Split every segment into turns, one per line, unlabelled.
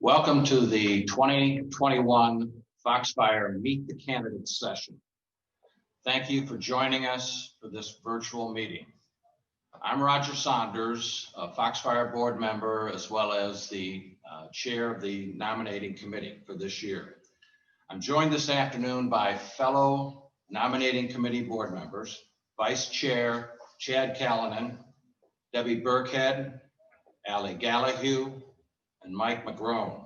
Welcome to the 2021 Foxfire Meet the Candidates session. Thank you for joining us for this virtual meeting. I'm Roger Saunders, a Foxfire board member, as well as the chair of the nominating committee for this year. I'm joined this afternoon by fellow nominating committee board members, Vice Chair Chad Callanan, Debbie Burkhead, Ali Gallahue, and Mike McGrone.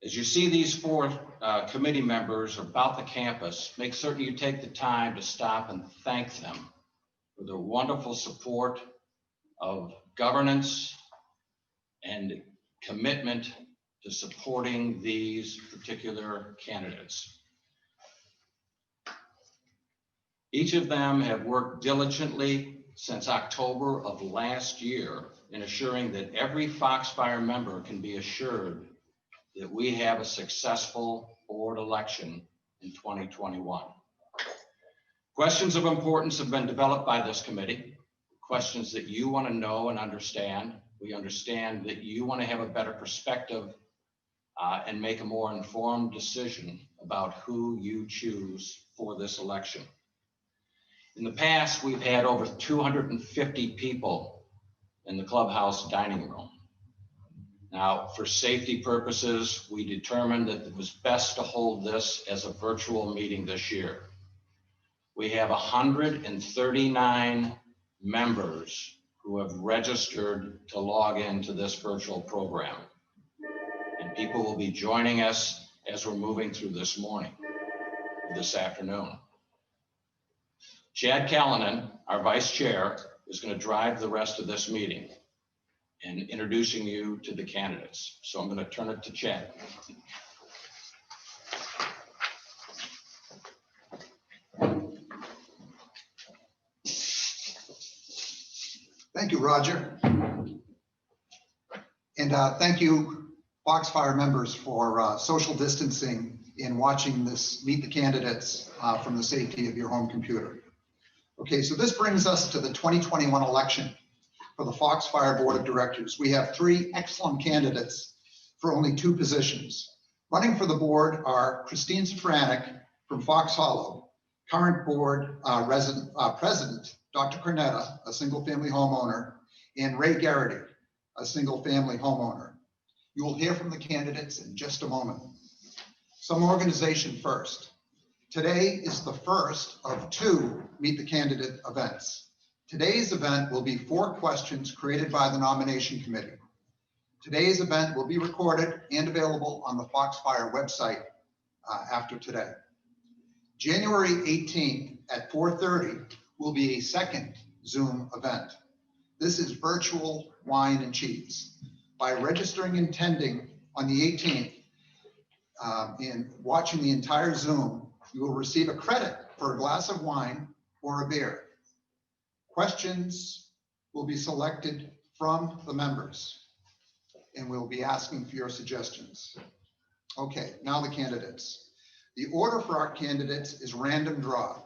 As you see these four committee members about the campus, make certain you take the time to stop and thank them for their wonderful support of governance and commitment to supporting these particular candidates. Each of them have worked diligently since October of last year in assuring that every Foxfire member can be assured that we have a successful board election in 2021. Questions of importance have been developed by this committee, questions that you want to know and understand. We understand that you want to have a better perspective and make a more informed decision about who you choose for this election. In the past, we've had over 250 people in the clubhouse dining room. Now, for safety purposes, we determined that it was best to hold this as a virtual meeting this year. We have 139 members who have registered to log into this virtual program. And people will be joining us as we're moving through this afternoon. Chad Callanan, our vice chair, is going to drive the rest of this meeting and introducing you to the candidates. So I'm going to turn it to Chad.
Thank you, Roger. And thank you, Foxfire members, for social distancing in watching this Meet the Candidates from the safety of your home computer. Okay, so this brings us to the 2021 election for the Foxfire Board of Directors. We have three excellent candidates for only two positions. Running for the board are Christine Safranek from Fox Hollow, current board president, Dr. Cornetta, a single-family homeowner, and Ray Garrity, a single-family homeowner. You will hear from the candidates in just a moment. Some organization first. Today is the first of two Meet the Candidate events. Today's event will be 4 questions created by the nomination committee. Today's event will be recorded and available on the Foxfire website after today. January 18th at 4:30 will be a second Zoom event. This is virtual wine and cheese. By registering and attending on the 18th and watching the entire Zoom, you will receive a credit for a glass of wine or a beer. Questions will be selected from the members, and we'll be asking for your suggestions. Okay, now the candidates. The order for our candidates is random draw,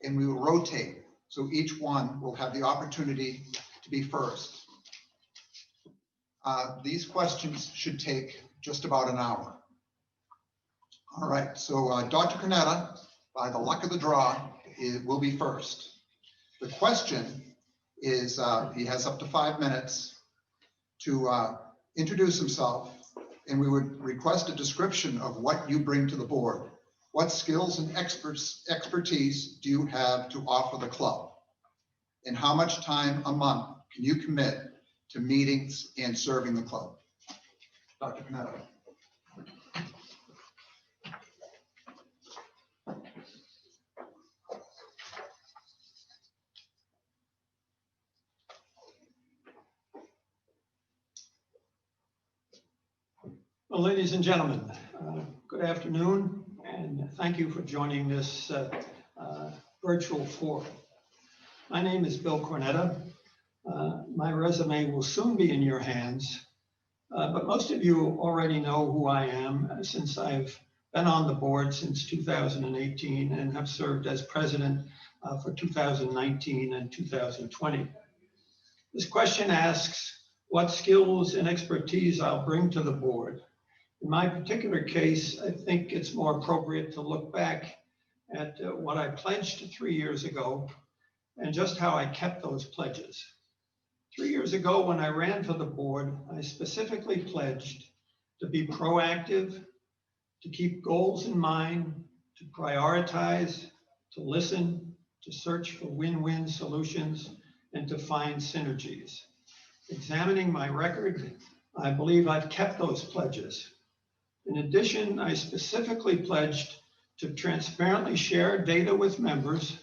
and we will rotate, so each one will have the opportunity to be first. These questions should take just about an hour. All right, so Dr. Cornetta, by the luck of the draw, will be first. The question is, he has up to 5 minutes to introduce himself, and we would request a description of what you bring to the board. What skills and expertise do you have to offer the club? And how much time a month can you commit to meetings and serving the club? Dr. Cornetta.
Well, ladies and gentlemen, good afternoon, and thank you for joining this virtual forum. My name is Bill Cornetta. My resume will soon be in your hands, but most of you already know who I am since I've been on the board since 2018 and have served as president for 2019 and 2020. This question asks, what skills and expertise I'll bring to the board. In my particular case, I think it's more appropriate to look back at what I pledged 3 years ago and just how I kept those pledges. 3 years ago, when I ran for the board, I specifically pledged to be proactive, to keep goals in mind, to prioritize, to listen, to search for win-win solutions, and to find synergies. Examining my record, I believe I've kept those pledges. In addition, I specifically pledged to transparently share data with members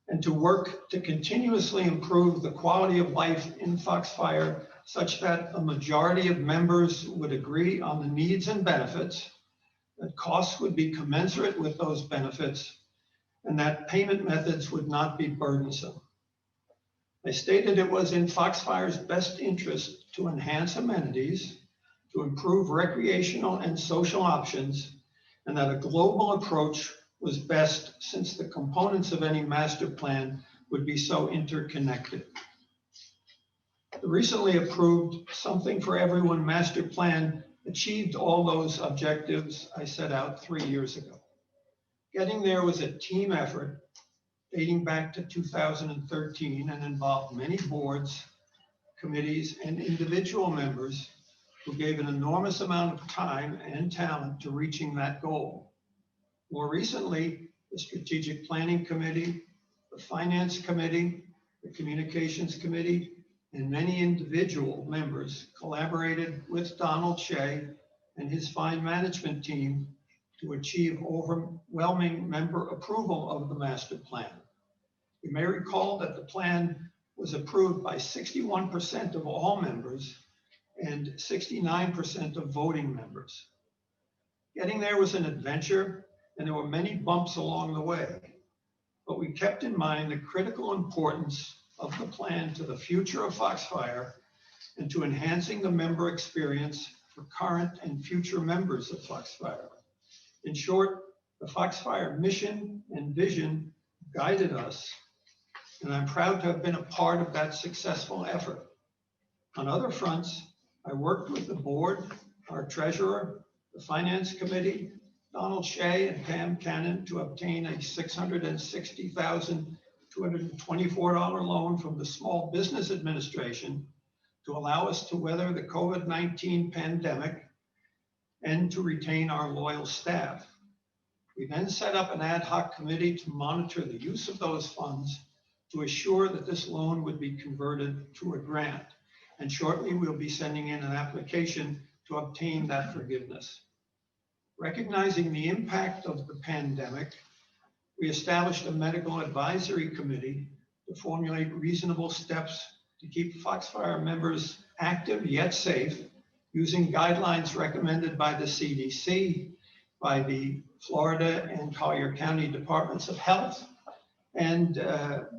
and to work to continuously improve the quality of life in Foxfire such that a majority of members would agree on the needs and benefits, that costs would be commensurate with those benefits, and that payment methods would not be burdensome. I stated it was in Foxfire's best interest to enhance amenities, to improve recreational and social options, and that a global approach was best since the components of any master plan would be so interconnected. The recently approved Something for Everyone master plan achieved all those objectives I set out 3 years ago. Getting there was a team effort dating back to 2013 and involved many boards, committees, and individual members who gave an enormous amount of time and talent to reaching that goal. More recently, the Strategic Planning Committee, the Finance Committee, the Communications Committee, and many individual members collaborated with Donald Shea and his fine management team to achieve overwhelming member approval of the master plan. You may recall that the plan was approved by 61% of all members and 69% of voting members. Getting there was an adventure, and there were many bumps along the way, but we kept in mind the critical importance of the plan to the future of Foxfire and to enhancing the member experience for current and future members of Foxfire. In short, the Foxfire mission and vision guided us, and I'm proud to have been a part of that successful effort. On other fronts, I worked with the board, our treasurer, the finance committee, Donald Shea and Pam Cannon to obtain a $660,224 loan from the Small Business Administration to allow us to weather the COVID-19 pandemic and to retain our loyal staff. We then set up an ad hoc committee to monitor the use of those funds to assure that this loan would be converted to a grant. And shortly, we'll be sending in an application to obtain that forgiveness. Recognizing the impact of the pandemic, we established a medical advisory committee to formulate reasonable steps to keep Foxfire members active yet safe, using guidelines recommended by the CDC, by the Florida and Collier County Departments of Health, and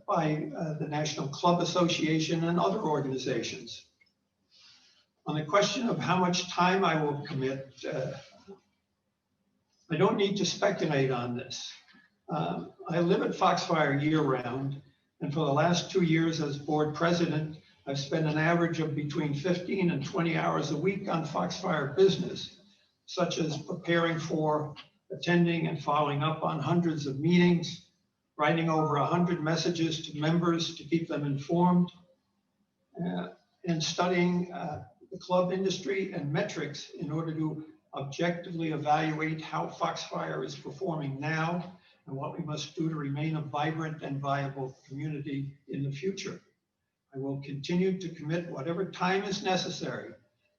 by the National Club Association and other organizations. On the question of how much time I will commit, I don't need to speculate on this. I live at Foxfire year-round, and for the last 2 years as board president, I've spent an average of between 15 and 20 hours a week on Foxfire business, such as preparing for, attending and following up on hundreds of meetings, writing over 100 messages to members to keep them informed, and studying the club industry and metrics in order to objectively evaluate how Foxfire is performing now and what we must do to remain a vibrant and viable community in the future. I will continue to commit whatever time is necessary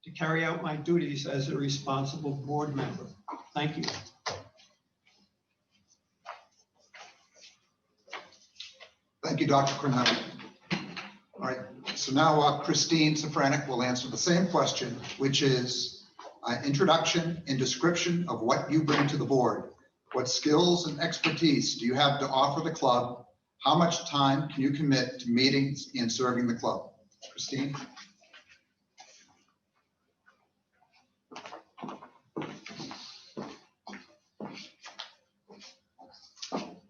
to carry out my duties as a responsible board member. Thank you.
Thank you, Dr. Cornell. All right, so now Christine Safranek will answer the same question, which is introduction and description of what you bring to the board. What skills and expertise do you have to offer the club? How much time can you commit to meetings and serving the club? Christine?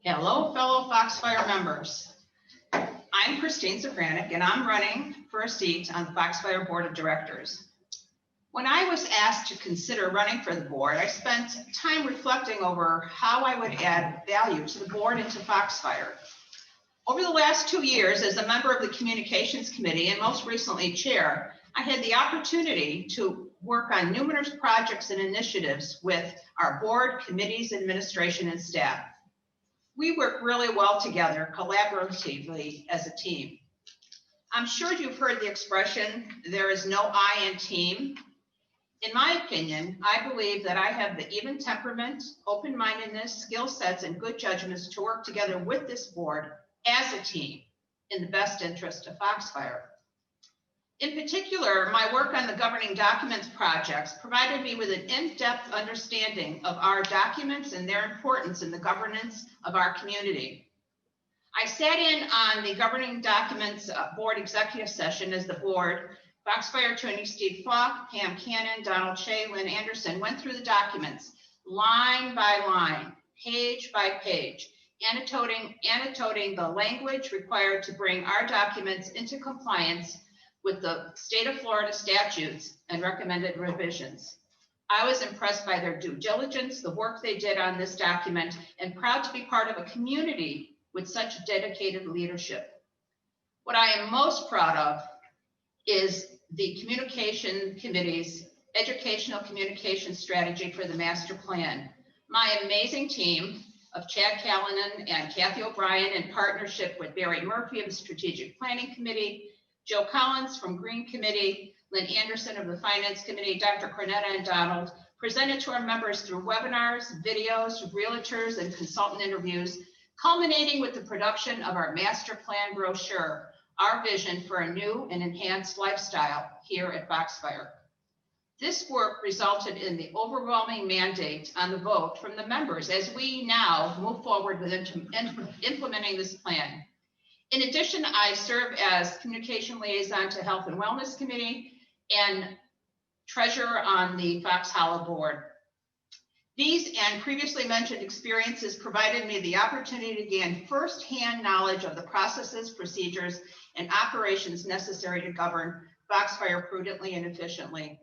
Hello, fellow Foxfire members. I'm Christine Safranek, and I'm running for a seat on the Foxfire Board of Directors. When I was asked to consider running for the board, I spent time reflecting over how I would add value to the board and to Foxfire. Over the last 2 years, as a member of the Communications Committee and most recently chair, I had the opportunity to work on numerous projects and initiatives with our board, committees, administration, and staff. We work really well together collaboratively as a team. I'm sure you've heard the expression, there is no I in team. In my opinion, I believe that I have the even temperament, open-mindedness, skill sets, and good judgments to work together with this board as a team in the best interest of Foxfire. In particular, my work on the governing documents projects provided me with an in-depth understanding of our documents and their importance in the governance of our community. I sat in on the governing documents board executive session as the board, Foxfire attorney Steve Falk, Pam Cannon, Donald Shea, Lynn Anderson went through the documents line by line, page by page, annotating the language required to bring our documents into compliance with the state of Florida statutes and recommended revisions. I was impressed by their due diligence, the work they did on this document, and proud to be part of a community with such dedicated leadership. What I am most proud of is the Communication Committee's educational communication strategy for the master plan. My amazing team of Chad Callanan and Kathy O'Brien in partnership with Barry Murphy of the Strategic Planning Committee, Joe Collins from Green Committee, Lynn Anderson of the Finance Committee, Dr. Cornetta and Donald, presented to our members through webinars, videos, realtors, and consultant interviews, culminating with the production of our master plan brochure, our vision for a new and enhanced lifestyle here at Foxfire. This work resulted in the overwhelming mandate on the vote from the members as we now move forward with implementing this plan. In addition, I serve as communication liaison to Health and Wellness Committee and treasurer on the Fox Hollow Board. These and previously mentioned experiences provided me the opportunity to gain firsthand knowledge of the processes, procedures, and operations necessary to govern Foxfire prudently and efficiently.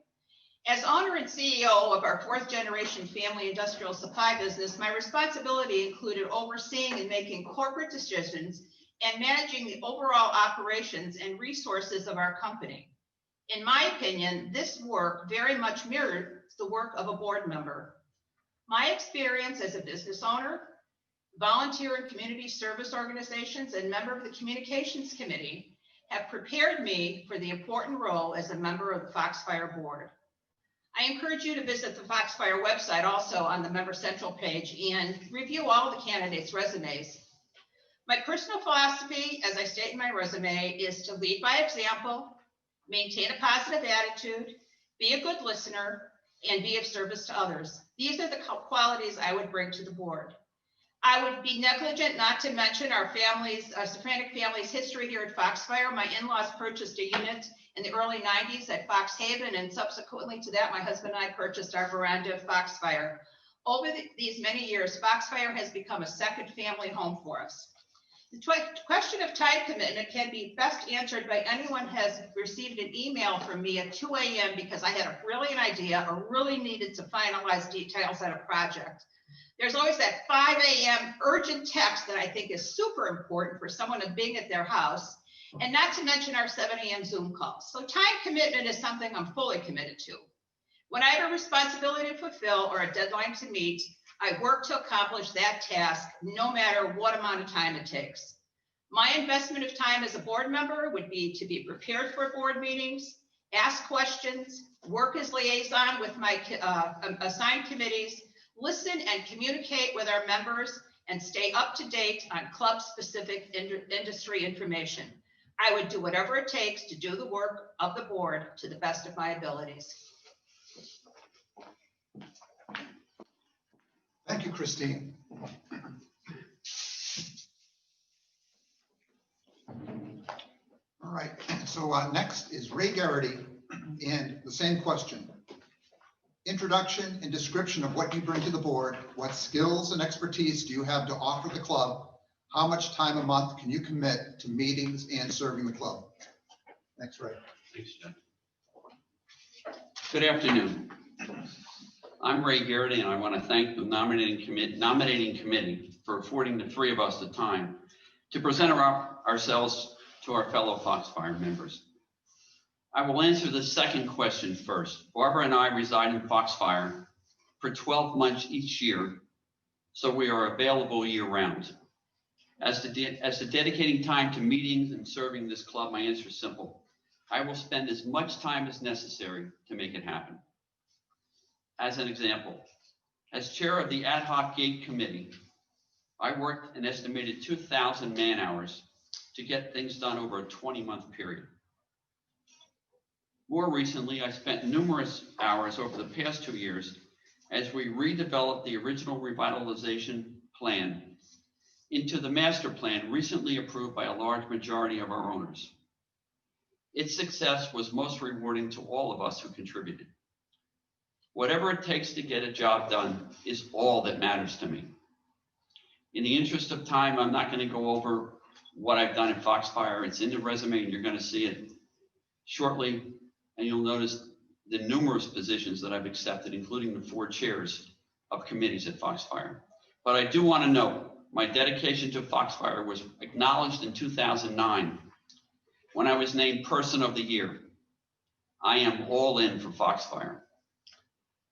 As owner and CEO of our fourth generation family industrial supply business, my responsibility included overseeing and making corporate decisions and managing the overall operations and resources of our company. In my opinion, this work very much mirrored the work of a board member. My experience as a business owner, volunteer in community service organizations, and member of the Communications Committee have prepared me for the important role as a member of the Foxfire Board. I encourage you to visit the Foxfire website also on the Member Central page and review all the candidates' resumes. My personal philosophy, as I state in my resume, is to lead by example, maintain a positive attitude, be a good listener, and be of service to others. These are the qualities I would bring to the board. I would be negligent not to mention our Safranek family's history here at Foxfire. My in-laws purchased a unit in the early 90s at Fox Haven, and subsequently to that, my husband and I purchased our veranda at Foxfire. Over these many years, Foxfire has become a second family home for us. The question of time commitment can be best answered by anyone who has received an email from me at 2 a.m. because I had a brilliant idea or really needed to finalize details on a project. There's always that 5 a.m. urgent text that I think is super important for someone being at their house, and not to mention our 7 a.m. Zoom calls. So time commitment is something I'm fully committed to. When I have a responsibility to fulfill or a deadline to meet, I work to accomplish that task no matter what amount of time it takes. My investment of time as a board member would be to be prepared for board meetings, ask questions, work as liaison with my assigned committees, listen and communicate with our members, and stay up to date on club-specific industry information. I would do whatever it takes to do the work of the board to the best of my abilities.
Thank you, Christine. All right, so next is Ray Garrity, and the same question. Introduction and description of what you bring to the board. What skills and expertise do you have to offer the club? How much time a month can you commit to meetings and serving the club? Thanks, Ray.
Thanks, Jeff. Good afternoon. I'm Ray Garrity, and I want to thank the nominating committee for affording the three of us the time to present ourselves to our fellow Foxfire members. I will answer the second question first. Barbara and I reside in Foxfire for 12 months each year, so we are available year-round. As to dedicating time to meetings and serving this club, my answer is simple. I will spend as much time as necessary to make it happen. As an example, as chair of the Ad Hoc Gate Committee, I worked an estimated 2,000 man-hours to get things done over a 20-month period. More recently, I spent numerous hours over the past 2 years as we redeveloped the original revitalization plan into the master plan recently approved by a large majority of our owners. Its success was most rewarding to all of us who contributed. Whatever it takes to get a job done is all that matters to me. In the interest of time, I'm not going to go over what I've done at Foxfire. It's in the resume and you're going to see it shortly. And you'll notice the numerous positions that I've accepted, including the 4 chairs of committees at Foxfire. But I do want to note my dedication to Foxfire was acknowledged in 2009 when I was named Person of the Year. I am all in for Foxfire.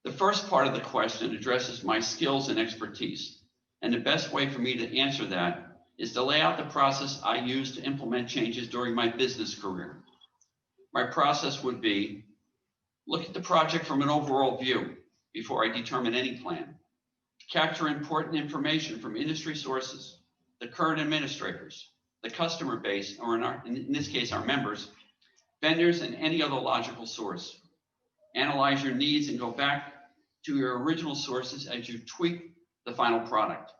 The first part of the question addresses my skills and expertise, and the best way for me to answer that is to lay out the process I used to implement changes during my business career. My process would be, look at the project from an overall view before I determine any plan, capture important information from industry sources, the current administrators, the customer base, or in this case, our members, vendors, and any other logical source. Analyze your needs and go back to your original sources as you tweak the final product.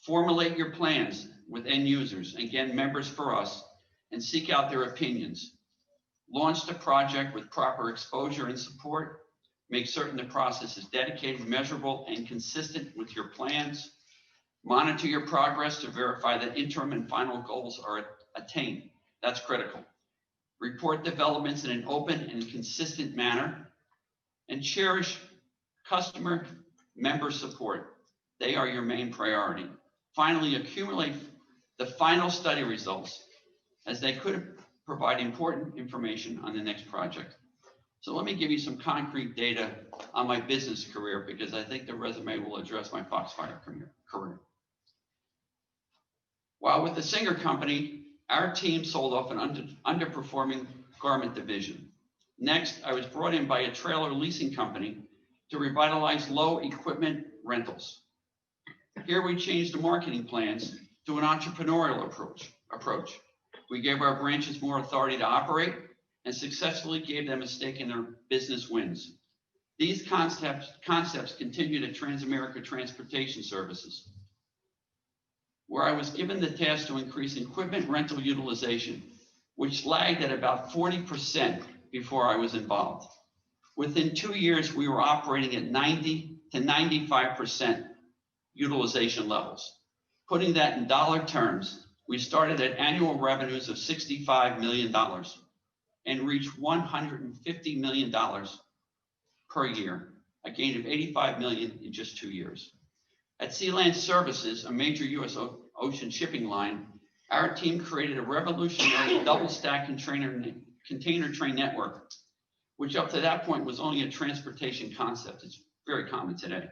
Formulate your plans with end users, again, members for us, and seek out their opinions. Launch the project with proper exposure and support. Make certain the process is dedicated, measurable, and consistent with your plans. Monitor your progress to verify that interim and final goals are attained. That's critical. Report developments in an open and consistent manner. And cherish customer member support. They are your main priority. Finally, accumulate the final study results as they could provide important information on the next project. So let me give you some concrete data on my business career because I think the resume will address my Foxfire career. While with the Singer Company, our team sold off an underperforming garment division. Next, I was brought in by a trailer leasing company to revitalize low equipment rentals. Here we changed the marketing plans to an entrepreneurial approach. We gave our branches more authority to operate and successfully gave them a stake in their business wins. These concepts continue to Transamerica Transportation Services, where I was given the task to increase equipment rental utilization, which lagged at about 40% before I was involved. Within 2 years, we were operating at 90 to 95% utilization levels. Putting that in dollar terms, we started at annual revenues of $65 million and reached $150 million per year, a gain of $85 million in just 2 years. At Sealand Services, a major U.S. ocean shipping line, our team created a revolutionary double-stack container train network, which up to that point was only a transportation concept. It's very common today.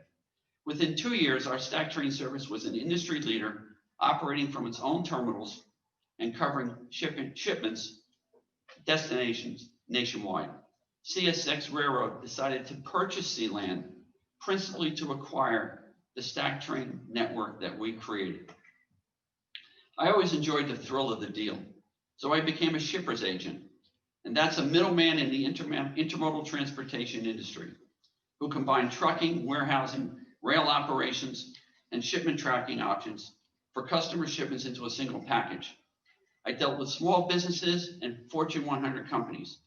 Within 2 years, our stack train service was an industry leader, operating from its own terminals and covering shipments destinations nationwide. CSX Railroad decided to purchase Sealand, principally to acquire the stack train network that we created. I always enjoyed the thrill of the deal, so I became a shipper's agent, and that's a middleman in the intermodal transportation industry who combined trucking, warehousing, rail operations, and shipment tracking options for customer shipments into a single package. I dealt with small businesses and Fortune 100 companies.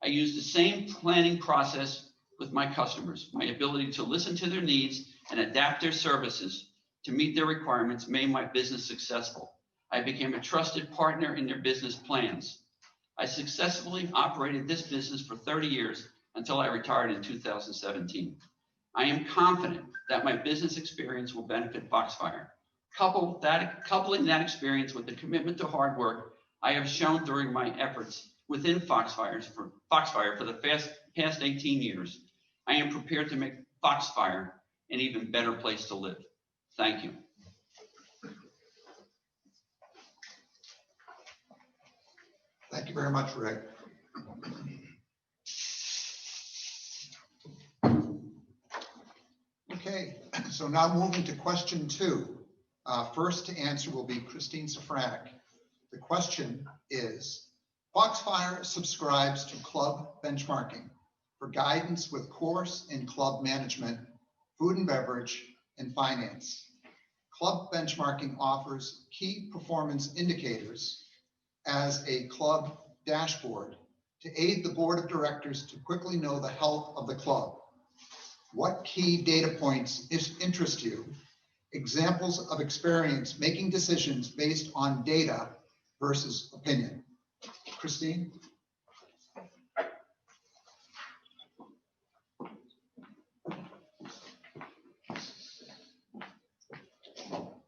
I used the same planning process with my customers. My ability to listen to their needs and adapt their services to meet their requirements made my business successful. I became a trusted partner in their business plans. I successfully operated this business for 30 years until I retired in 2017. I am confident that my business experience will benefit Foxfire. Coupling that experience with the commitment to hard work I have shown during my efforts within Foxfire for the past 18 years, I am prepared to make Foxfire an even better place to live. Thank you.
Thank you very much, Rick. Okay, so now moving to question 2. First to answer will be Christine Safranek. The question is, Foxfire subscribes to club benchmarking for guidance with course and club management, food and beverage, and finance. Club benchmarking offers key performance indicators as a club dashboard to aid the board of directors to quickly know the health of the club. What key data points interest you? Examples of experience making decisions based on data versus opinion. Christine?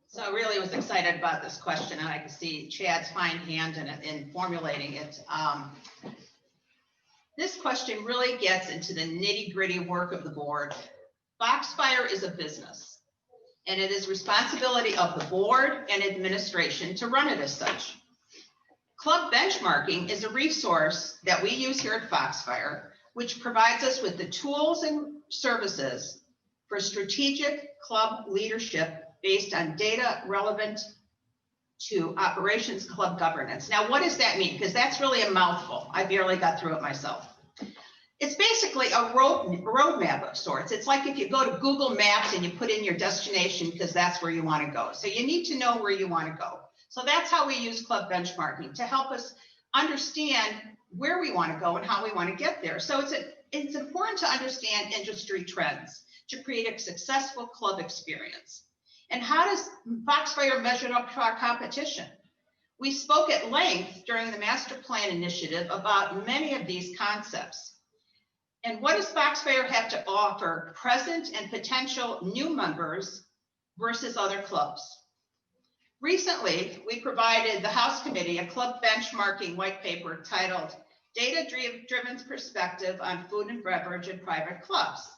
So I really was excited about this question, and I could see Chad's fine hand in formulating it. This question really gets into the nitty-gritty work of the board. Foxfire is a business, and it is responsibility of the board and administration to run it as such. Club benchmarking is a resource that we use here at Foxfire, which provides us with the tools and services for strategic club leadership based on data relevant to operations club governance. Now, what does that mean? Because that's really a mouthful. I barely got through it myself. It's basically a roadmap of sorts. It's like if you go to Google Maps and you put in your destination because that's where you want to go. So you need to know where you want to go. So that's how we use club benchmarking, to help us understand where we want to go and how we want to get there. So it's important to understand industry trends to create a successful club experience. And how does Foxfire measure up to our competition? We spoke at length during the master plan initiative about many of these concepts. And what does Foxfire have to offer present and potential new members versus other clubs? Recently, we provided the House Committee a club benchmarking white paper titled Data-Driven Perspective on Food and Beverage in Private Clubs.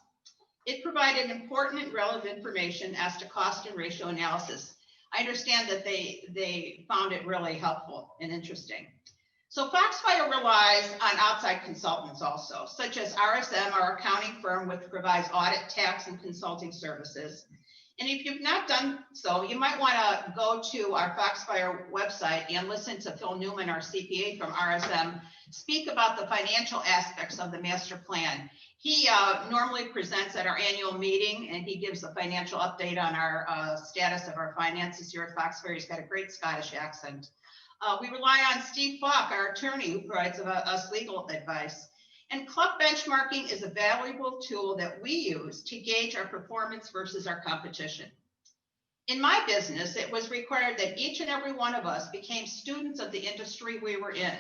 It provided important and relevant information as to cost and ratio analysis. I understand that they found it really helpful and interesting. So Foxfire relies on outside consultants also, such as RSM, our accounting firm, which provides audit, tax, and consulting services. And if you've not done so, you might want to go to our Foxfire website and listen to Phil Newman, our CPA from RSM, speak about the financial aspects of the master plan. He normally presents at our annual meeting, and he gives a financial update on our status of our finances here at Foxfire. He's got a great Scottish accent. We rely on Steve Falk, our attorney, who provides us legal advice. And club benchmarking is a valuable tool that we use to gauge our performance versus our competition. In my business, it was required that each and every one of us became students of the industry we were in.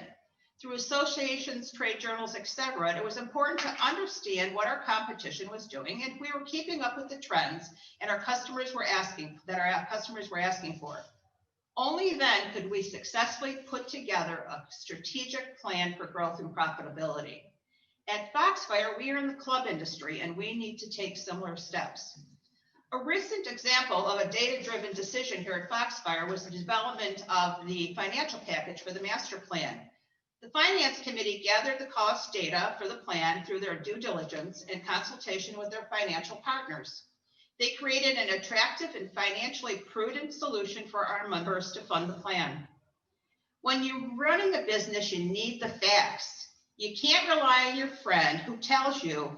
Through associations, trade journals, etc., it was important to understand what our competition was doing, and we were keeping up with the trends and our customers were asking for. Only then could we successfully put together a strategic plan for growth and profitability. At Foxfire, we are in the club industry, and we need to take similar steps. A recent example of a data-driven decision here at Foxfire was the development of the financial package for the master plan. The Finance Committee gathered the cost data for the plan through their due diligence and consultation with their financial partners. They created an attractive and financially prudent solution for our members to fund the plan. When you're running a business, you need the facts. You can't rely on your friend who tells you,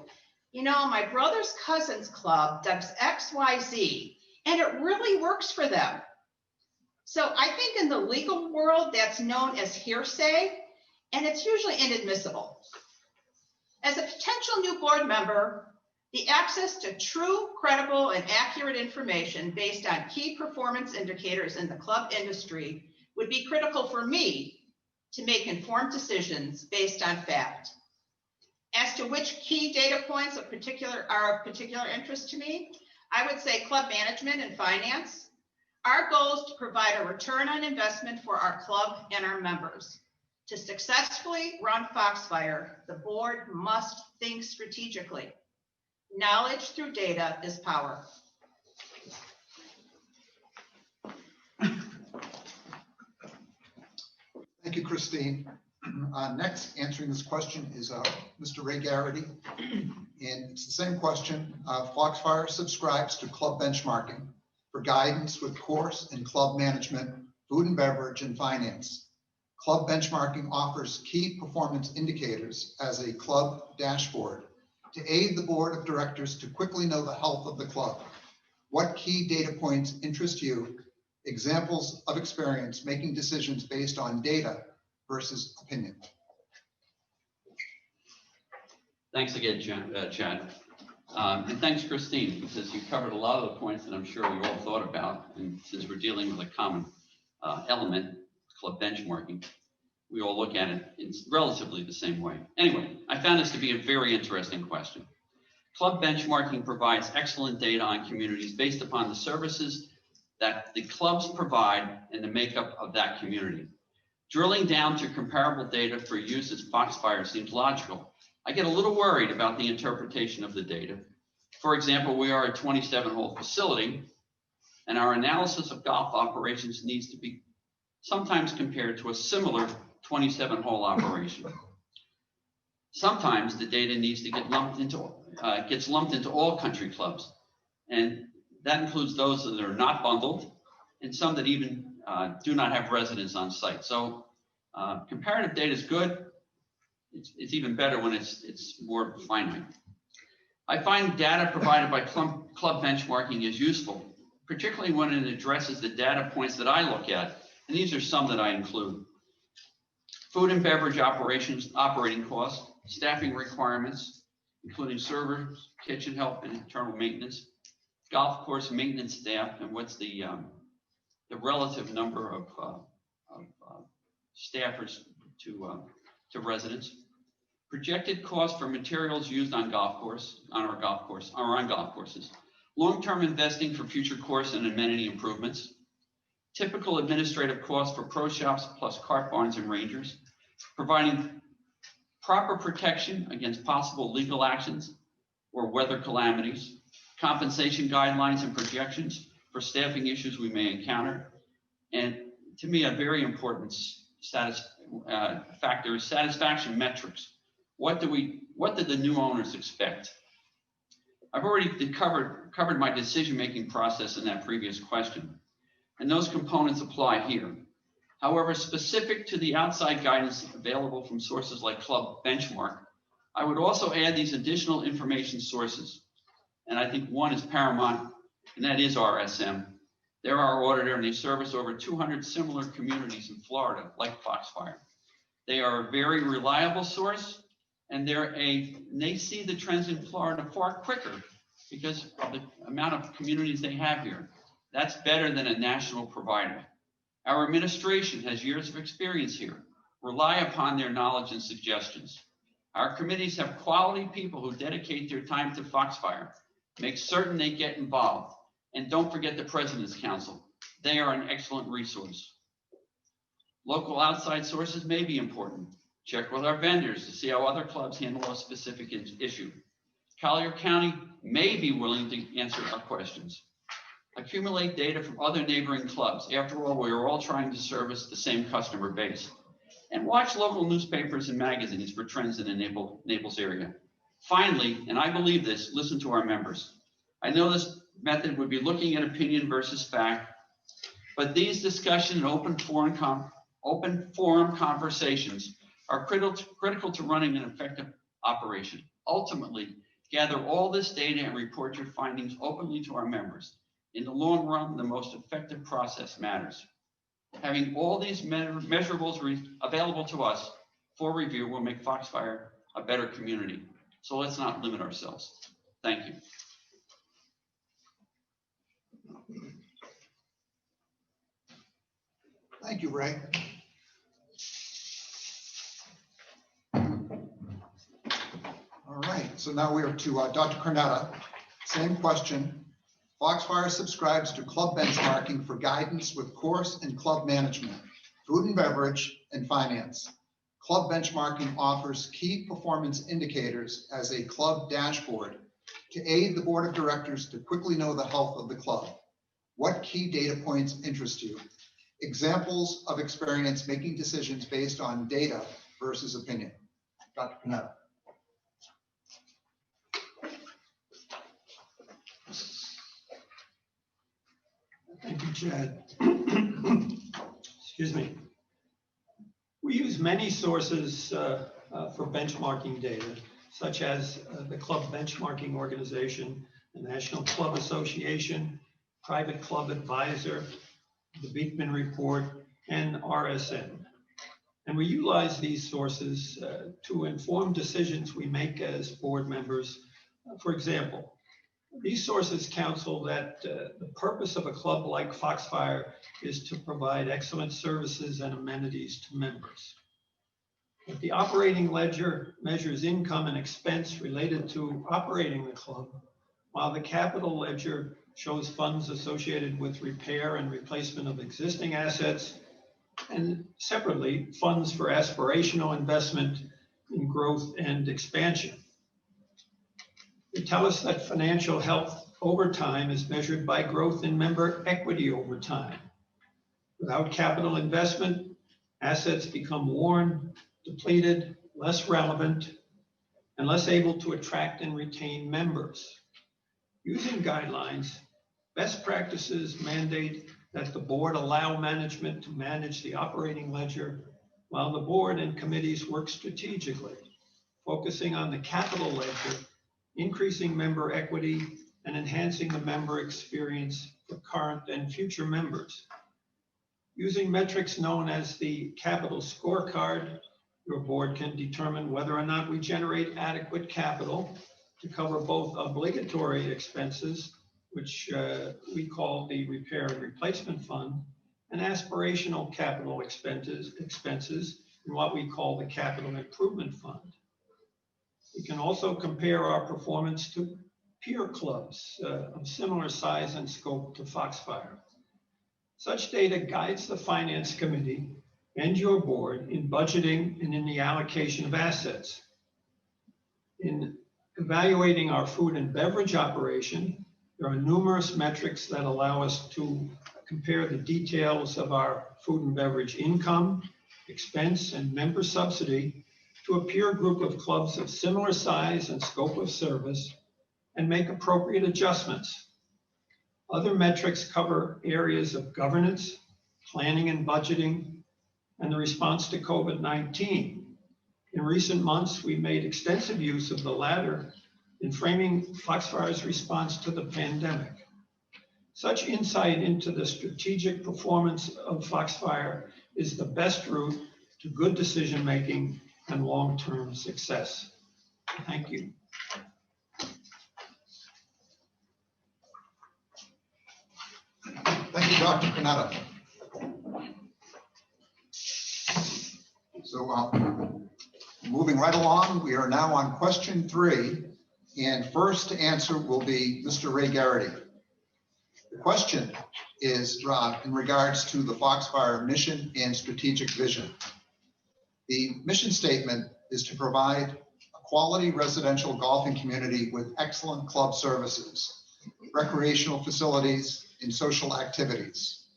you know, my brother's cousin's club does XYZ, and it really works for them. So I think in the legal world, that's known as hearsay, and it's usually inadmissible. As a potential new board member, the access to true, credible, and accurate information based on key performance indicators in the club industry would be critical for me to make informed decisions based on fact. As to which key data points are of particular interest to me, I would say club management and finance. Our goal is to provide a return on investment for our club and our members. To successfully run Foxfire, the board must think strategically. Knowledge through data is power.
Thank you, Christine. Next, answering this question is Mr. Ray Garrity. And it's the same question. Foxfire subscribes to club benchmarking for guidance with course and club management, food and beverage, and finance. Club benchmarking offers key performance indicators as a club dashboard to aid the board of directors to quickly know the health of the club. What key data points interest you? Examples of experience making decisions based on data versus opinion.
Thanks again, Chad. And thanks, Christine, because you covered a lot of the points that I'm sure we all thought about. And since we're dealing with a common element, club benchmarking, we all look at it in relatively the same way. Anyway, I found this to be a very interesting question. Club benchmarking provides excellent data on communities based upon the services that the clubs provide and the makeup of that community. Drilling down to comparable data for use as Foxfire seems logical. I get a little worried about the interpretation of the data. For example, we are a 27-hole facility, and our analysis of golf operations needs to be sometimes compared to a similar 27-hole operation. Sometimes the data needs to get gets lumped into all country clubs, and that includes those that are not bundled and some that even do not have residents on site. So comparative data is good. It's even better when it's more finite. I find data provided by club benchmarking is useful, particularly when it addresses the data points that I look at, and these are some that I include. Food and beverage operations, operating costs, staffing requirements, including servers, kitchen help, and internal maintenance, golf course maintenance staff, and what's the relative number of staffers to residents, projected cost for materials used on golf courses, long-term investing for future course and amenity improvements, typical administrative costs for pro shops plus cart barns and rangers, providing proper protection against possible legal actions or weather calamities, compensation guidelines and projections for staffing issues we may encounter, and to me, a very important factor is satisfaction metrics. What did the new owners expect? I've already covered my decision-making process in that previous question, and those components apply here. However, specific to the outside guidance available from sources like Club Benchmark, I would also add these additional information sources. And I think one is paramount, and that is RSM. They're our auditor, and they service over 200 similar communities in Florida, like Foxfire. They are a very reliable source, and they see the trends in Florida far quicker because of the amount of communities they have here. That's better than a national provider. Our administration has years of experience here. Rely upon their knowledge and suggestions. Our committees have quality people who dedicate their time to Foxfire. Make certain they get involved. And don't forget the President's Council. They are an excellent resource. Local outside sources may be important. Check with our vendors to see how other clubs handle a specific issue. Collier County may be willing to answer our questions. Accumulate data from other neighboring clubs. After all, we are all trying to service the same customer base. And watch local newspapers and magazines for trends in the Naples area. Finally, and I believe this, listen to our members. I know this method would be looking at opinion versus fact, but these discussion and open forum conversations are critical to running an effective operation. Ultimately, gather all this data and report your findings openly to our members. In the long run, the most effective process matters. Having all these measurables available to us for review will make Foxfire a better community. So let's not limit ourselves. Thank you.
Thank you, Ray. so now we are to Dr. Cornetta. Same question. Foxfire subscribes to club benchmarking for guidance with course and club management, food and beverage, and finance. Club benchmarking offers key performance indicators as a club dashboard to aid the board of directors to quickly know the health of the club. What key data points interest you? Examples of experience making decisions based on data versus opinion. Dr. Panetta.
Thank you, Chad. Excuse me. We use many sources for benchmarking data, such as the Club Benchmarking Organization, the National Club Association, Private Club Advisor, the Beekman Report, and RSN. And we utilize these sources to inform decisions we make as board members. For example, these sources counsel that the purpose of a club like Foxfire is to provide excellent services and amenities to members. If the operating ledger measures income and expense related to operating the club, while the capital ledger shows funds associated with repair and replacement of existing assets, and separately, funds for aspirational investment in growth and expansion. They tell us that financial health over time is measured by growth in member equity over time. Without capital investment, assets become worn, depleted, less relevant, and less able to attract and retain members. Using guidelines, best practices mandate that the board allow management to manage the operating ledger while the board and committees work strategically, focusing on the capital ledger, increasing member equity, and enhancing the member experience for current and future members. Using metrics known as the capital scorecard, your board can determine whether or not we generate adequate capital to cover both obligatory expenses, which we call the repair and replacement fund, and aspirational capital expenses in what we call the capital improvement fund. We can also compare our performance to peer clubs of similar size and scope to Foxfire. Such data guides the finance committee and your board in budgeting and in the allocation of assets. In evaluating our food and beverage operation, there are numerous metrics that allow us to compare the details of our food and beverage income, expense, and member subsidy to a peer group of clubs of similar size and scope of service and make appropriate adjustments. Other metrics cover areas of governance, planning and budgeting, and the response to COVID-19. In recent months, we made extensive use of the latter in framing Foxfire's response to the pandemic. Such insight into the strategic performance of Foxfire is the best route to good decision-making and long-term success. Thank you.
Thank you, Dr. Panetta. So moving right along, we are now on question 3. And first to answer will be Mr. Ray Garrity. The question is in regards to the Foxfire mission and strategic vision. The mission statement is to provide a quality residential golfing community with excellent club services, recreational facilities, and social activities.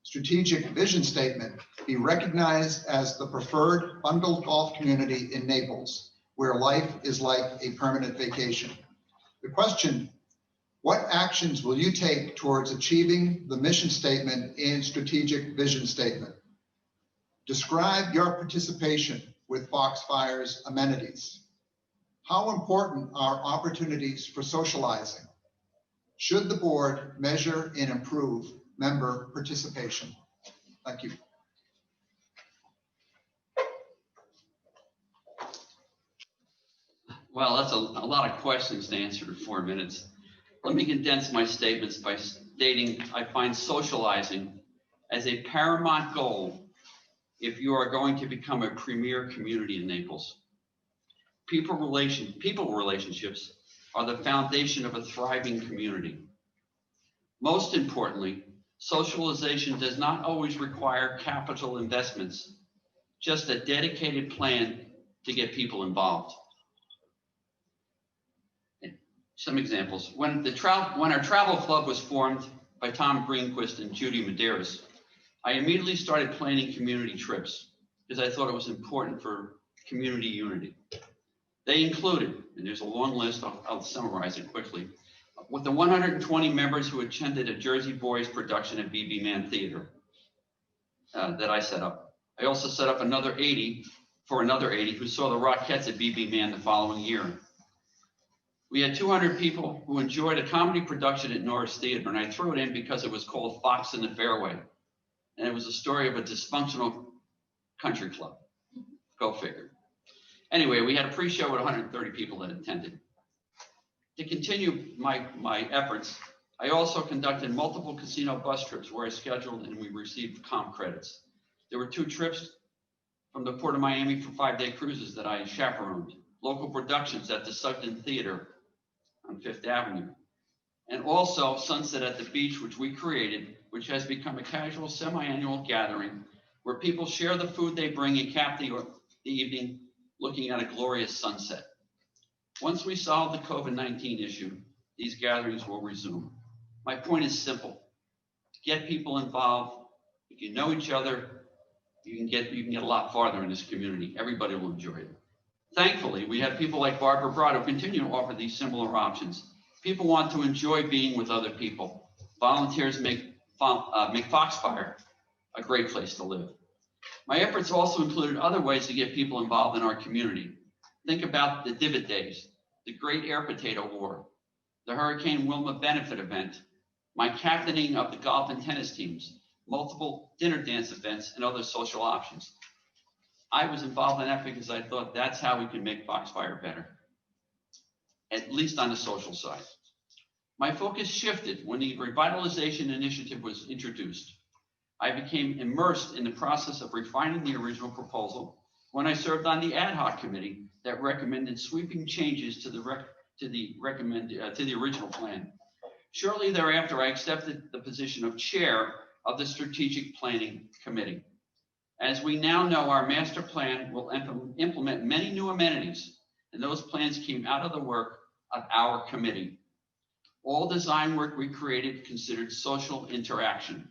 Strategic vision statement, be recognized as the preferred bundled golf community in Naples, where life is like a permanent vacation. The question, what actions will you take towards achieving the mission statement and strategic vision statement? Describe your participation with Foxfire's amenities. How important are opportunities for socializing? Should the board measure and improve member participation? Thank you.
Well, that's a lot of questions to answer in 4 minutes. Let me condense my statements by stating I find socializing as a paramount goal if you are going to become a premier community in Naples. People relationships are the foundation of a thriving community. Most importantly, socialization does not always require capital investments, just a dedicated plan to get people involved. Some examples. When our travel club was formed by Tom Greenquist and Judy Medeiros, I immediately started planning community trips because I thought it was important for community unity. They included, and there's a long list, I'll summarize it quickly, with the 120 members who attended a Jersey Boys production at BB Man Theater that I set up. I also set up another 80 who saw the Rockettes at BB Man the following year. We had 200 people who enjoyed a comedy production at Norris Theater, and I threw it in because it was called Fox in the Fairway. And it was a story of a dysfunctional country club. Go figure. Anyway, we had a pre-show with 130 people that attended. To continue my efforts, I also conducted multiple casino bus trips where I scheduled and we received comp credits. There were 2 trips from the Port of Miami for 5-day cruises that I chaperoned, local productions at the Sugden Theater on 5th Avenue, and also Sunset at the Beach, which we created, which has become a casual semi-annual gathering where people share the food they bring and cap the evening looking at a glorious sunset. Once we solve the COVID-19 issue, these gatherings will resume. My point is simple. Get people involved. If you know each other, you can get a lot farther in this community. Everybody will enjoy it. Thankfully, we have people like Barbara Broad who continue to offer these similar options. People want to enjoy being with other people. Volunteers make Foxfire a great place to live. My efforts also included other ways to get people involved in our community. Think about the Divot Days, the Great Air Potato War, the Hurricane Wilma benefit event, my captaining of the golf and tennis teams, multiple dinner dance events, and other social options. I was involved in that because I thought that's how we can make Foxfire better, at least on the social side. My focus shifted when the revitalization initiative was introduced. I became immersed in the process of refining the original proposal when I served on the ad hoc committee that recommended sweeping changes to the original plan. Shortly thereafter, I accepted the position of chair of the Strategic Planning Committee. As we now know, our master plan will implement many new amenities, and those plans came out of the work of our committee. All design work we created considered social interaction.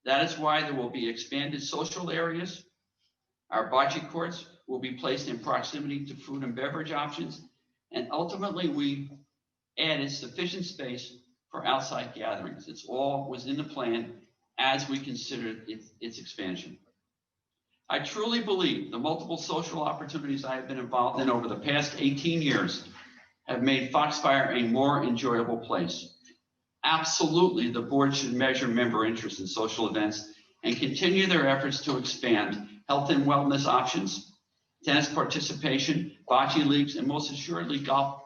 That is why there will be expanded social areas. Our bocce courts will be placed in proximity to food and beverage options, and ultimately we added sufficient space for outside gatherings. It's all was in the plan as we considered its expansion. I truly believe the multiple social opportunities I have been involved in over the past 18 years have made Foxfire a more enjoyable place. Absolutely, the board should measure member interest in social events and continue their efforts to expand health and wellness options, tennis participation, bocce leagues, and most assuredly golf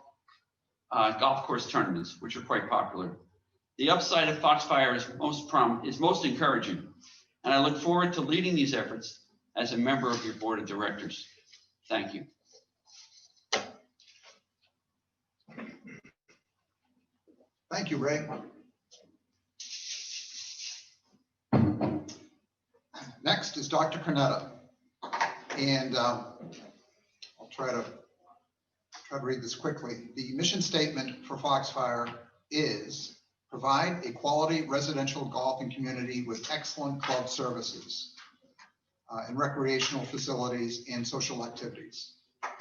course tournaments, which are quite popular. The upside of Foxfire is most encouraging, and I look forward to leading these efforts as a member of your board of directors. Thank you.
Thank you, Ray. Next is Dr. Cornetta. And I'll try to read this quickly. The mission statement for Foxfire is provide a quality residential golfing community with excellent club services and recreational facilities and social activities.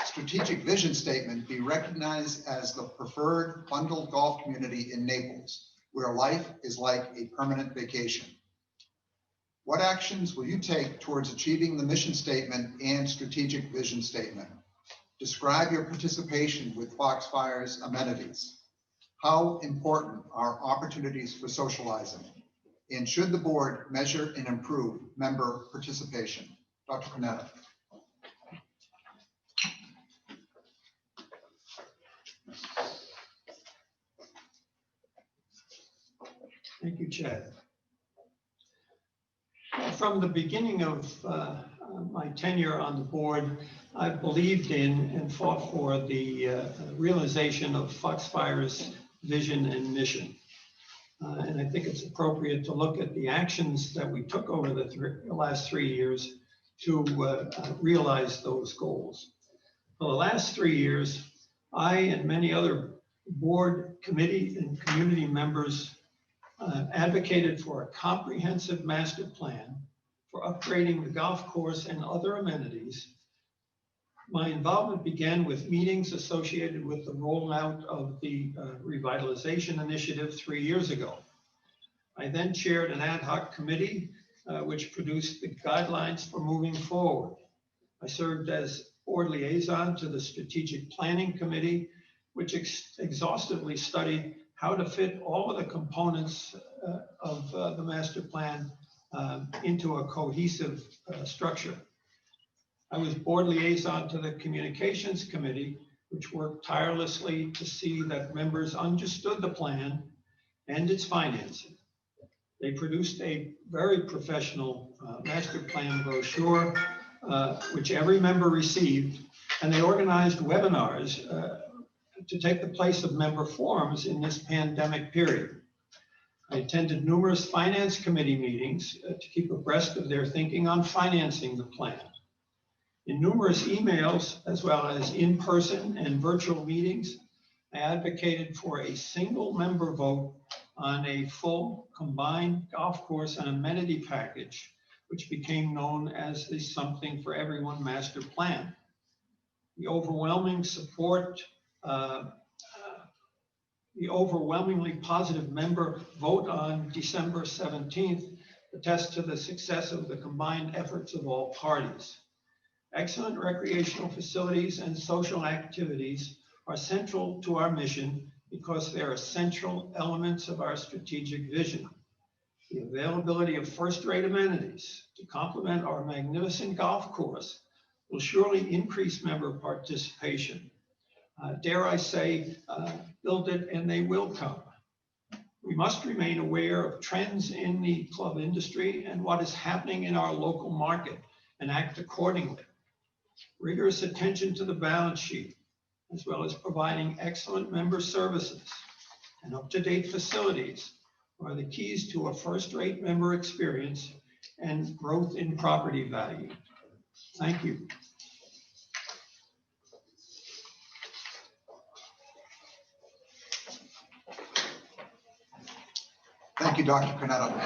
Strategic vision statement, be recognized as the preferred bundled golf community in Naples, where life is like a permanent vacation. What actions will you take towards achieving the mission statement and strategic vision statement? Describe your participation with Foxfire's amenities. How important are opportunities for socializing? And should the board measure and improve member participation? Dr. Cornetta.
Thank you, Chad. From the beginning of my tenure on the board, I've believed in and fought for the realization of Foxfire's vision and mission. And I think it's appropriate to look at the actions that we took over the last 3 years to realize those goals. For the last 3 years, I and many other board, committee, and community members advocated for a comprehensive master plan for upgrading the golf course and other amenities. My involvement began with meetings associated with the rollout of the revitalization initiative 3 years ago. I then chaired an ad hoc committee which produced the guidelines for moving forward. I served as board liaison to the strategic planning committee, which exhaustively studied how to fit all of the components of the master plan into a cohesive structure. I was board liaison to the communications committee, which worked tirelessly to see that members understood the plan and its financing. They produced a very professional master plan brochure, which every member received, and they organized webinars to take the place of member forums in this pandemic period. I attended numerous finance committee meetings to keep abreast of their thinking on financing the plan. In numerous emails, as well as in-person and virtual meetings, I advocated for a single member vote on a full combined golf course and amenity package, which became known as the Something for Everyone Master Plan. The overwhelming support, the overwhelmingly positive member vote on December 17th attests to the success of the combined efforts of all parties. Excellent recreational facilities and social activities are central to our mission because they are essential elements of our strategic vision. The availability of first-rate amenities to complement our magnificent golf course will surely increase member participation. Dare I say, build it and they will come. We must remain aware of trends in the club industry and what is happening in our local market and act accordingly. Rigorous attention to the balance sheet, as well as providing excellent member services and up-to-date facilities, are the keys to a first-rate member experience and growth in property value. Thank you.
Thank you, Dr. Cornetto.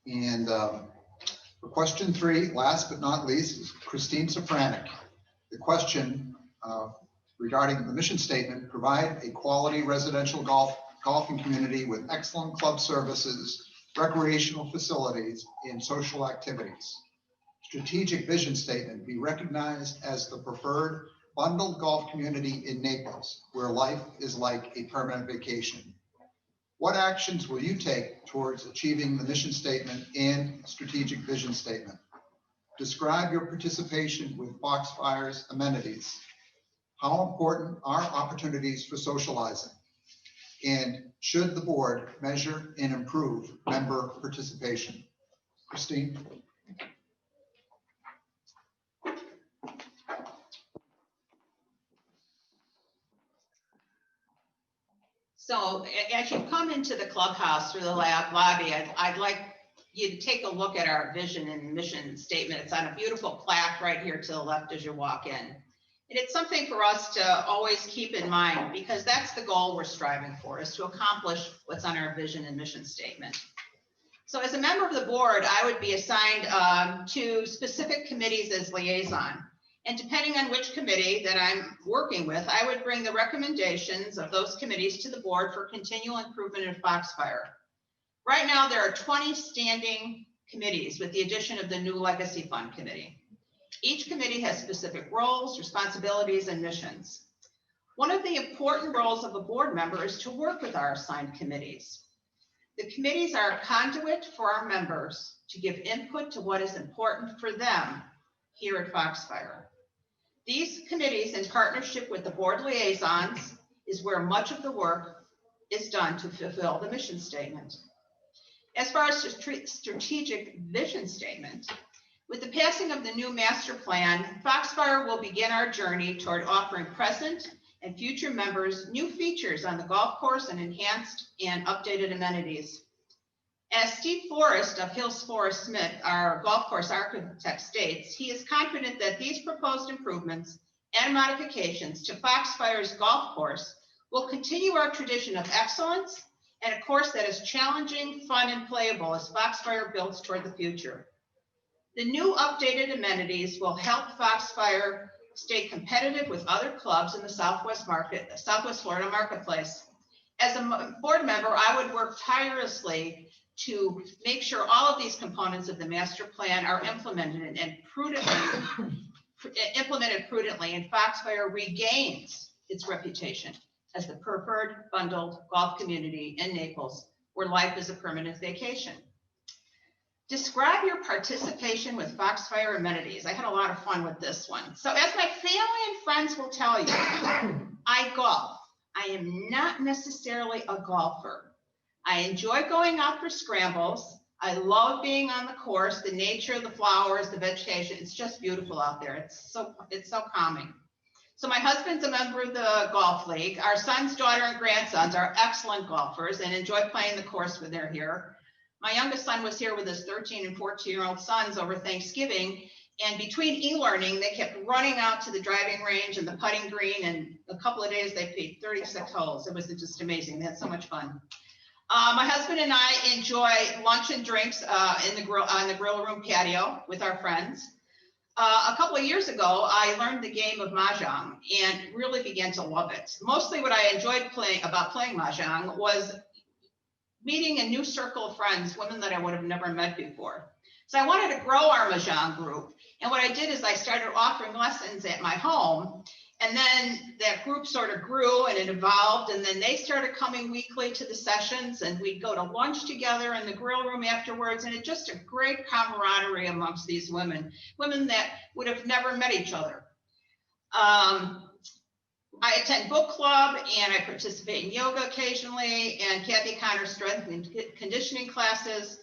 And for question 3, last but not least, is Christine Safranek. The question regarding the mission statement: provide a quality residential golfing community with excellent club services, recreational facilities, and social activities. Strategic vision statement: be recognized as the preferred bundled golf community in Naples, where life is like a permanent vacation. What actions will you take towards achieving the mission statement and strategic vision statement? Describe your participation with Foxfire's amenities. How important are opportunities for socializing? And should the board measure and improve member participation? Christine?
So as you come into the clubhouse through the lobby, I'd like you to take a look at our vision and mission statement. It's on a beautiful plaque right here to the left as you walk in. And it's something for us to always keep in mind, because that's the goal we're striving for, is to accomplish what's on our vision and mission statement. So as a member of the board, I would be assigned to specific committees as liaison. And depending on which committee that I'm working with, I would bring the recommendations of those committees to the board for continual improvement in Foxfire. Right now, there are 20 standing committees with the addition of the new Legacy Fund Committee. Each committee has specific roles, responsibilities, and missions. One of the important roles of a board member is to work with our assigned committees. The committees are a conduit for our members to give input to what is important for them here at Foxfire. These committees, in partnership with the board liaisons, is where much of the work is done to fulfill the mission statement. As far as strategic vision statement, with the passing of the new master plan, Foxfire will begin our journey toward offering present and future members new features on the golf course and enhanced and updated amenities. As Steve Forrest of Hills Forest Smith, our golf course architect, states, he is confident that these proposed improvements and modifications to Foxfire's golf course will continue our tradition of excellence and a course that is challenging, fun, and playable as Foxfire builds toward the future. The new updated amenities will help Foxfire stay competitive with other clubs in the Southwest Florida marketplace. As a board member, I would work tirelessly to make sure all of these components of the master plan are implemented prudently, and Foxfire regains its reputation as the preferred bundled golf community in Naples, where life is a permanent vacation. Describe your participation with Foxfire amenities. I had a lot of fun with this one. So as my family and friends will tell you, I golf. I am not necessarily a golfer. I enjoy going out for scrambles. I love being on the course, the nature of the flowers, the vegetation. It's just beautiful out there. It's so calming. So my husband's a member of the golf league. Our sons, daughter, and grandsons are excellent golfers and enjoy playing the course when they're here. My youngest son was here with his 13 and 14-year-old sons over Thanksgiving, and between e-learning, they kept running out to the driving range and the putting green, and a couple of days they played 36 holes. It was just amazing. They had so much fun. My husband and I enjoy lunch and drinks on the grill room patio with our friends. A couple of years ago, I learned the game of Mahjong and really began to love it. Mostly what I enjoyed playing Mahjong was meeting a new circle of friends, women that I would have never met before. So I wanted to grow our Mahjong group. And what I did is I started offering lessons at my home. And then that group sort of grew and it evolved. And then they started coming weekly to the sessions, and we'd go to lunch together in the grill room afterwards. And it's just a great camaraderie amongst these women that would have never met each other. I attend book club and I participate in yoga occasionally, and Kathy Connor's strength and conditioning classes.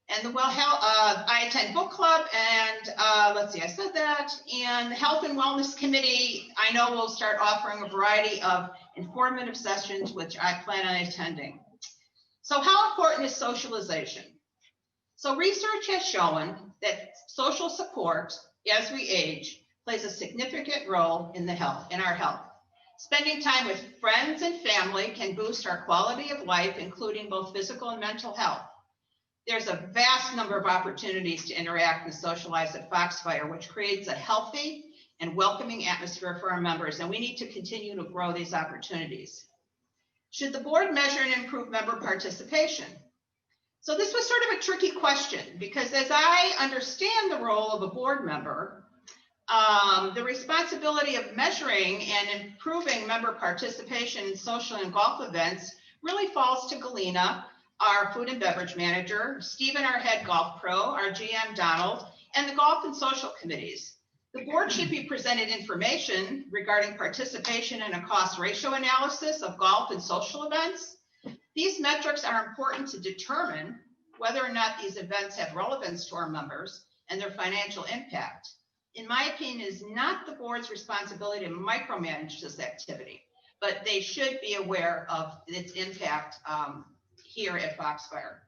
And I attend book club and I said that. And the Health and Wellness Committee, I know will start offering a variety of informative sessions, which I plan on attending. So how important is socialization? So research has shown that social support as we age plays a significant role in our health. Spending time with friends and family can boost our quality of life, including both physical and mental health. There's a vast number of opportunities to interact and socialize at Foxfire, which creates a healthy and welcoming atmosphere for our members, and we need to continue to grow these opportunities. Should the board measure and improve member participation? So this was sort of a tricky question, because as I understand the role of a board member, the responsibility of measuring and improving member participation in social and golf events really falls to Galena, our food and beverage manager, Stephen, our head golf pro, our GM Donald, and the golf and social committees. The board should be presented information regarding participation in a cost ratio analysis of golf and social events. These metrics are important to determine whether or not these events have relevance to our members and their financial impact. In my opinion, it is not the board's responsibility to micromanage this activity, but they should be aware of its impact here at Foxfire.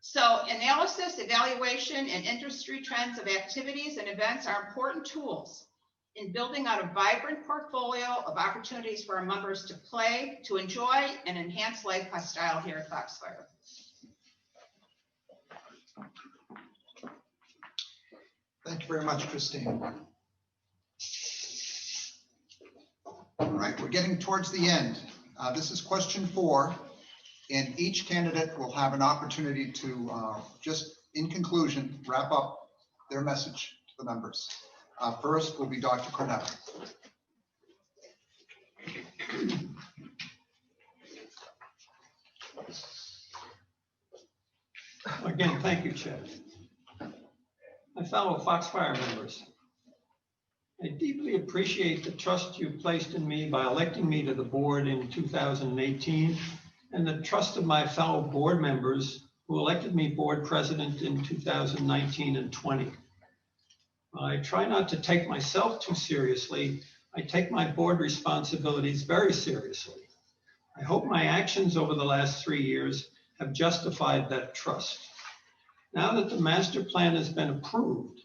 So analysis, evaluation, and industry trends of activities and events are important tools in building out a vibrant portfolio of opportunities for our members to play, to enjoy, and enhance lifestyle here at Foxfire.
Thank you very much, Christine. All right, we're getting towards the end. This is question 4, and each candidate will have an opportunity to just, in conclusion, wrap up their message to the members. First will be Dr. Cornetta.
Again, thank you, Chad. My fellow Foxfire members, I deeply appreciate the trust you placed in me by electing me to the board in 2018, and the trust of my fellow board members who elected me board president in 2019 and 20. I try not to take myself too seriously. I take my board responsibilities very seriously. I hope my actions over the last 3 years have justified that trust. Now that the master plan has been approved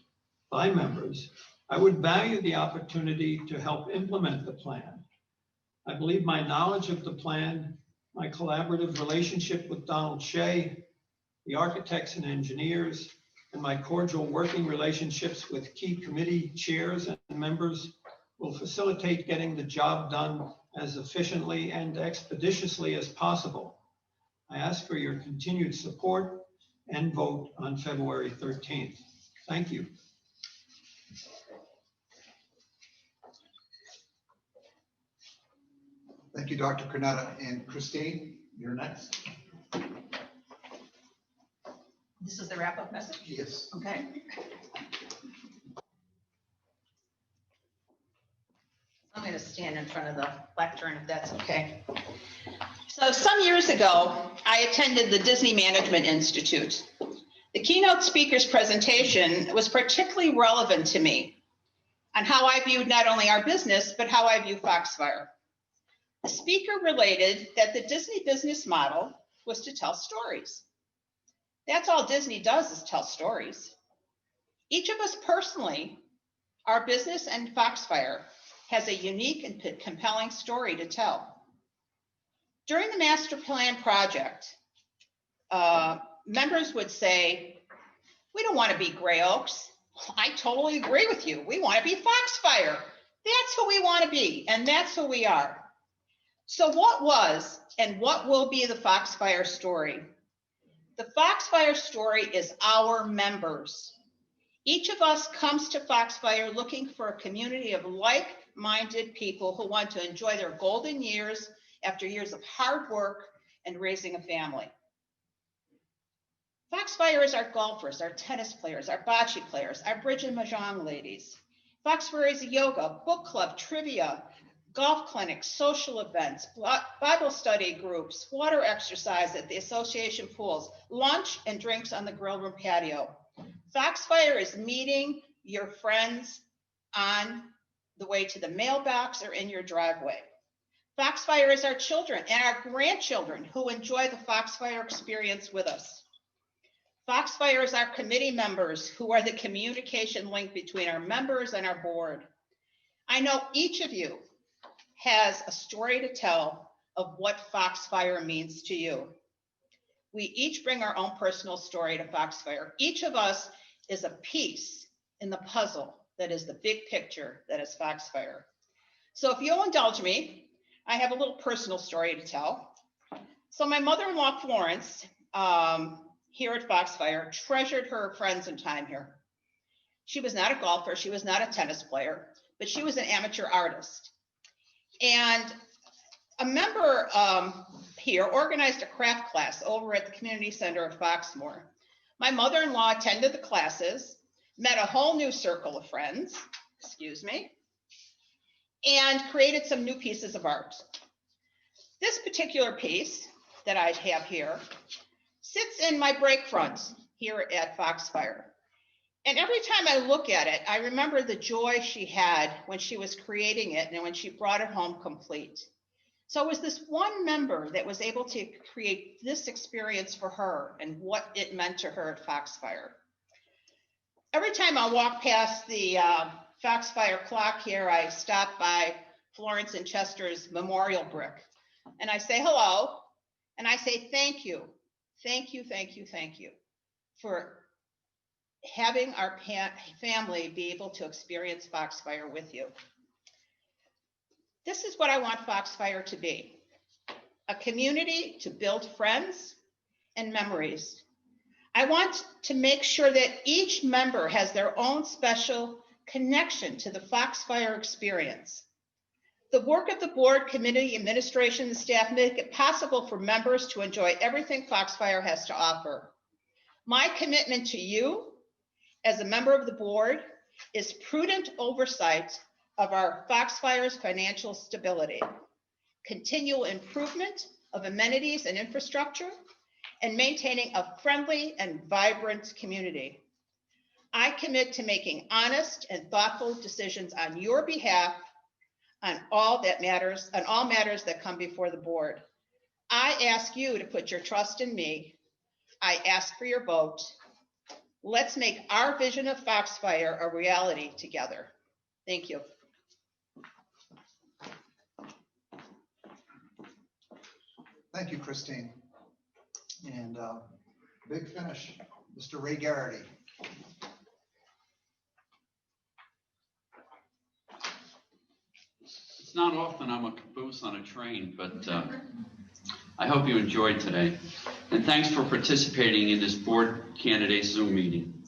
by members, I would value the opportunity to help implement the plan. I believe my knowledge of the plan, my collaborative relationship with Donald Shea, the architects and engineers, and my cordial working relationships with key committee chairs and members will facilitate getting the job done as efficiently and expeditiously as possible. I ask for your continued support and vote on February 13th. Thank you.
Thank you, Dr. Cornetta. And Christine, you're next.
This is the wrap-up message?
Yes.
Okay. I'm going to stand in front of the lectern if that's okay. So some years ago, I attended the Disney Management Institute. The keynote speaker's presentation was particularly relevant to me on how I viewed not only our business, but how I view Foxfire. The speaker related that the Disney business model was to tell stories. That's all Disney does is tell stories. Each of us personally, our business and Foxfire, has a unique and compelling story to tell. During the master plan project, members would say, we don't want to be Gray Oaks. I totally agree with you. We want to be Foxfire. That's who we want to be, and that's who we are. So what was and what will be the Foxfire story? The Foxfire story is our members. Each of us comes to Foxfire looking for a community of like-minded people who want to enjoy their golden years after years of hard work and raising a family. Foxfire is our golfers, our tennis players, our bocce players, our bridge and mahjong ladies. Foxfire is yoga, book club, trivia, golf clinics, social events, Bible study groups, water exercise at the association pools, lunch and drinks on the grill room patio. Foxfire is meeting your friends on the way to the mailbox or in your driveway. Foxfire is our children and our grandchildren who enjoy the Foxfire experience with us. Foxfire is our committee members who are the communication link between our members and our board. I know each of you has a story to tell of what Foxfire means to you. We each bring our own personal story to Foxfire. Each of us is a piece in the puzzle that is the big picture that is Foxfire. So if you'll indulge me, I have a little personal story to tell. So my mother-in-law, Florence, here at Foxfire, treasured her friends and time here. She was not a golfer, she was not a tennis player, but she was an amateur artist. And a member here organized a craft class over at the community center of Foxmoor. My mother-in-law attended the classes, met a whole new circle of friends, and created some new pieces of art. This particular piece that I have here sits in my break front here at Foxfire. And every time I look at it, I remember the joy she had when she was creating it and when she brought it home complete. So it was this one member that was able to create this experience for her and what it meant to her at Foxfire. Every time I walk past the Foxfire clock here, I stop by Florence and Chester's memorial brick and I say hello and I say thank you, thank you, thank you, thank you for having our family be able to experience Foxfire with you. This is what I want Foxfire to be: a community to build friends and memories. I want to make sure that each member has their own special connection to the Foxfire experience. The work of the board, committee, administration, and staff make it possible for members to enjoy everything Foxfire has to offer. My commitment to you as a member of the board is prudent oversight of our Foxfire's financial stability, continual improvement of amenities and infrastructure, and maintaining a friendly and vibrant community. I commit to making honest and thoughtful decisions on your behalf on all matters that come before the board. I ask you to put your trust in me. I ask for your vote. Let's make our vision of Foxfire a reality together. Thank you.
Thank you, Christine. And big finish, Mr. Ray Garrity.
It's not often I'm a caboose on a train, but I hope you enjoyed today. And thanks for participating in this board candidate Zoom meeting.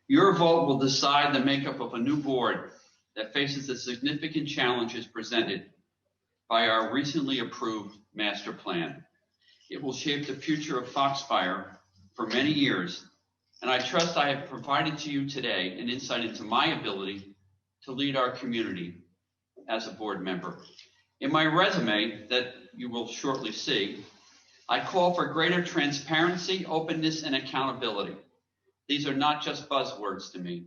Your vote will decide the makeup of a new board that faces the significant challenges presented by our recently approved master plan. It will shape the future of Foxfire for many years, and I trust I have provided to you today an insight into my ability to lead our community as a board member. In my resume that you will shortly see, I call for greater transparency, openness, and accountability. These are not just buzzwords to me.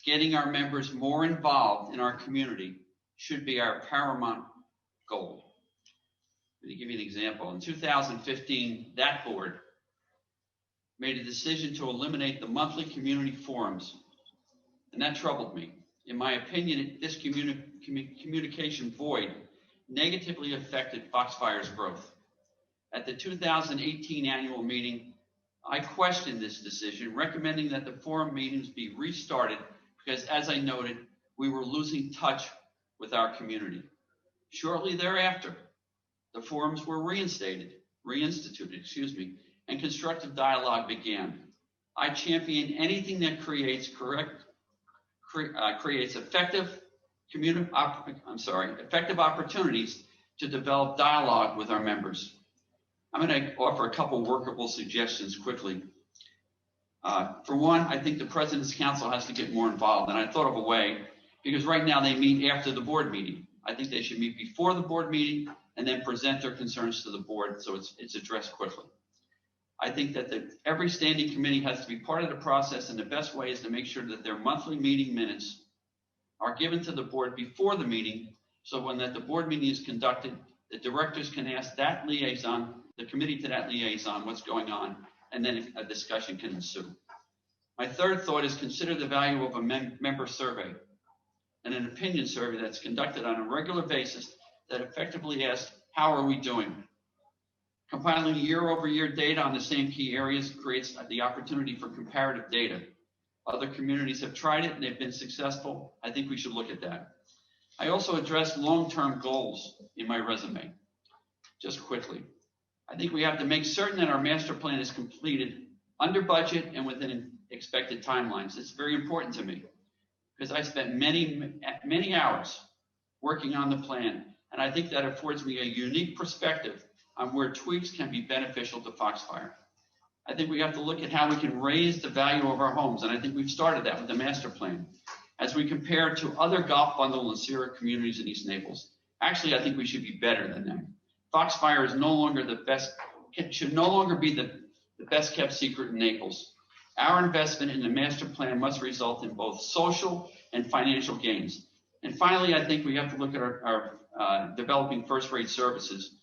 Getting our members more involved in our community should be our paramount goal. Let me give you an example. In 2015, that board made a decision to eliminate the monthly community forums, and that troubled me. In my opinion, this communication void negatively affected Foxfire's growth. At the 2018 annual meeting, I questioned this decision, recommending that the forum meetings be restarted because, as I noted, we were losing touch with our community. Shortly thereafter, the forums were reinstituted, and constructive dialogue began. I champion anything that creates effective opportunities to develop dialogue with our members. I'm going to offer a couple workable suggestions quickly. For one, I think the President's Council has to get more involved, and I thought of a way, because right now they meet after the board meeting. I think they should meet before the board meeting and then present their concerns to the board so it's addressed quickly. I think that every standing committee has to be part of the process, and the best way is to make sure that their monthly meeting minutes are given to the board before the meeting, so when the board meeting is conducted, the directors can ask that liaison, the committee to that liaison, what's going on, and then a discussion can ensue. My third thought is consider the value of a member survey and an opinion survey that's conducted on a regular basis that effectively asks, how are we doing? Compiling year-over-year data on the same key areas creates the opportunity for comparative data. Other communities have tried it and they've been successful. I think we should look at that. I also addressed long-term goals in my resume. Just quickly, I think we have to make certain that our master plan is completed under budget and within expected timelines. It's very important to me because I spent many hours working on the plan, and I think that affords me a unique perspective on where tweaks can be beneficial to Foxfire. I think we have to look at how we can raise the value of our homes, and I think we've started that with the master plan. As we compare to other Golf Bundle and Sierra communities in East Naples, actually, I think we should be better than them. Foxfire is no longer should no longer be the best kept secret in Naples. Our investment in the master plan must result in both social and financial gains. And finally, I think we have to look at our developing first-rate services.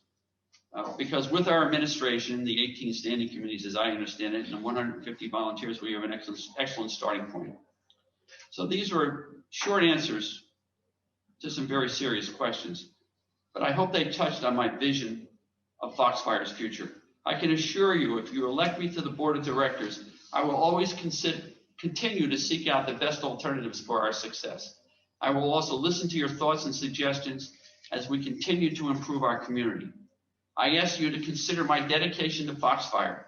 Because with our administration, the 18 standing committees, as I understand it, and the 150 volunteers, we have an excellent starting point. So these were short answers to some very serious questions, but I hope they touched on my vision of Foxfire's future. I can assure you, if you elect me to the board of directors, I will always continue to seek out the best alternatives for our success. I will also listen to your thoughts and suggestions as we continue to improve our community. I ask you to consider my dedication to Foxfire,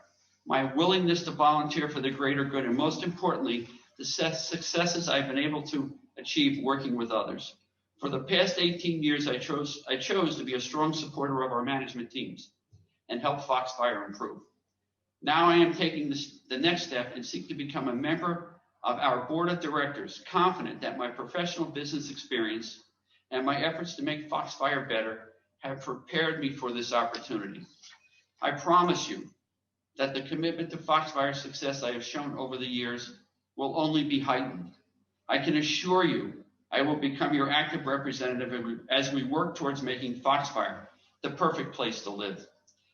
my willingness to volunteer for the greater good, and most importantly, the successes I've been able to achieve working with others. For the past 18 years, I chose to be a strong supporter of our management teams and help Foxfire improve. Now I am taking the next step and seek to become a member of our board of directors, confident that my professional business experience and my efforts to make Foxfire better have prepared me for this opportunity. I promise you that the commitment to Foxfire's success I have shown over the years will only be heightened. I can assure you I will become your active representative as we work towards making Foxfire the perfect place to live.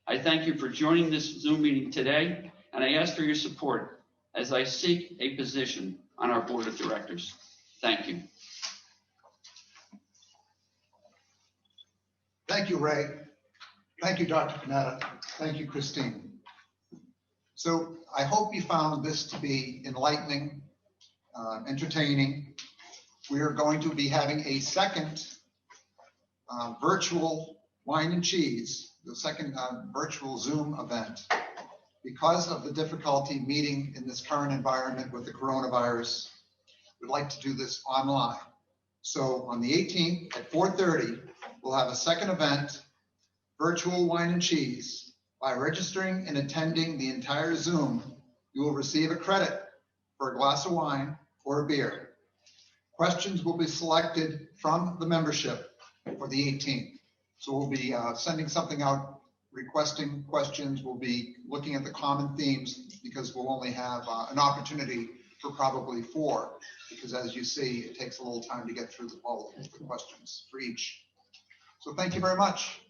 I thank you for joining this Zoom meeting today, and I ask for your support as I seek a position on our board of directors. Thank you.
Thank you, Ray. Thank you, Dr. Panetta. Thank you, Christine. So I hope you found this to be enlightening, entertaining. We are going to be having a second virtual wine and cheese, the second virtual Zoom event. Because of the difficulty meeting in this current environment with the coronavirus, we'd like to do this online. So on the 18th at 4:30, we'll have a second event, virtual wine and cheese. By registering and attending the entire Zoom, you will receive a credit for a glass of wine or a beer. Questions will be selected from the membership for the 18th. So we'll be sending something out, requesting questions. We'll be looking at the common themes because we'll only have an opportunity for probably 4, because as you see, it takes a little time to get through all of the questions for each. So thank you very much.